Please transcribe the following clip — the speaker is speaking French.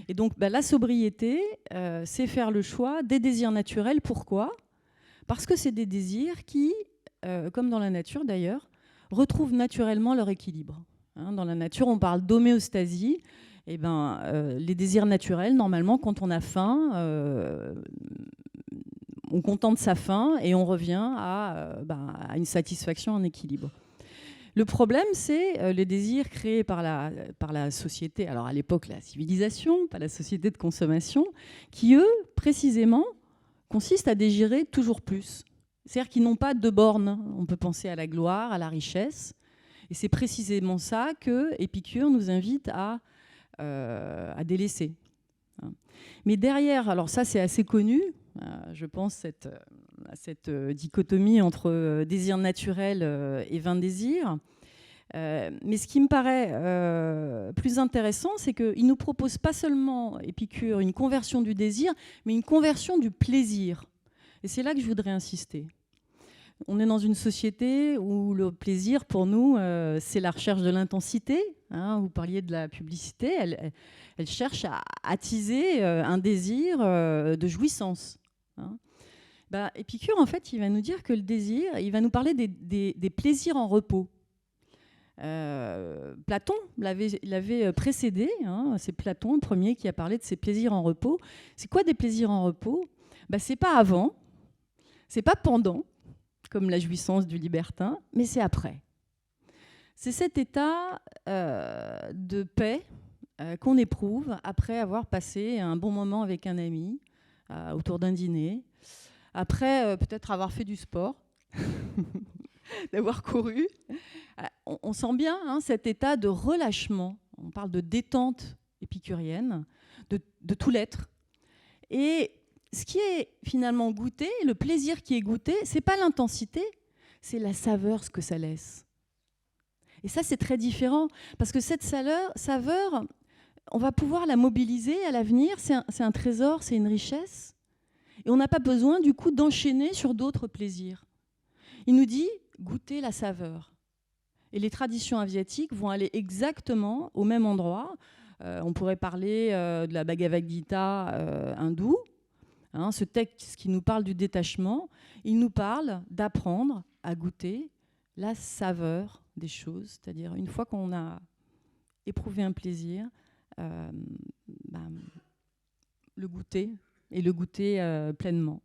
Et donc, la sobriété, c'est faire le choix des désirs naturels. Pourquoi ? Parce que c'est des désirs qui, comme dans la nature d'ailleurs, retrouvent naturellement leur équilibre. Hein, dans la nature, on parle d'homéostasie. Eh ben, les désirs naturels, normalement, quand on a faim, on contente sa faim et on revient à une satisfaction, un équilibre. Le problème, c'est les désirs créés par la société, alors à l'époque la civilisation, pas la société de consommation, qui eux, précisément, consistent à désirer toujours plus. C'est-à-dire qu'ils n'ont pas de bornes. On peut penser à la gloire, à la richesse. Et c'est précisément ça que Épicure nous invite à délaisser. Mais derrière, alors ça c'est assez connu, je pense, cette dichotomie entre désir naturel et vain désir. Mais ce qui me paraît plus intéressant, c'est qu'il ne nous propose pas seulement, Épicure, une conversion du désir, mais une conversion du plaisir. Et c'est là que je voudrais insister. On est dans une société où le plaisir, pour nous, c'est la recherche de l'intensité. Hein, vous parliez de la publicité, elle cherche à attiser un désir de jouissance. Hein. Épicure, en fait, il va nous dire que le désir, il va nous parler des plaisirs en repos. Platon l'avait précédé, hein, c'est Platon le premier qui a parlé de ces plaisirs en repos. C'est quoi des plaisirs en repos ? C'est pas avant, c'est pas pendant, comme la jouissance du libertin, mais c'est après. C'est cet état de paix qu'on éprouve après avoir passé un bon moment avec un ami autour d'un dîner, après peut-être avoir fait du sport, d'avoir couru. On sent bien cet état de relâchement. On parle de détente épicurienne, de tout l'être. Et ce qui est finalement goûté, le plaisir qui est goûté, c'est pas l'intensité, c'est la saveur, ce que ça laisse. Et ça, c'est très différent, parce que cette saveur, on va pouvoir la mobiliser à l'avenir, c'est un trésor, c'est une richesse, et on n'a pas besoin du coup d'enchaîner sur d'autres plaisirs. Il nous dit, goûtez la saveur. Et les traditions asiatiques vont aller exactement au même endroit. On pourrait parler de la Bhagavad Gita hindoue, hein, ce texte qui nous parle du détachement. Il nous parle d'apprendre à goûter la saveur des choses, c'est-à-dire une fois qu'on a éprouvé un plaisir, le goûter et le goûter pleinement.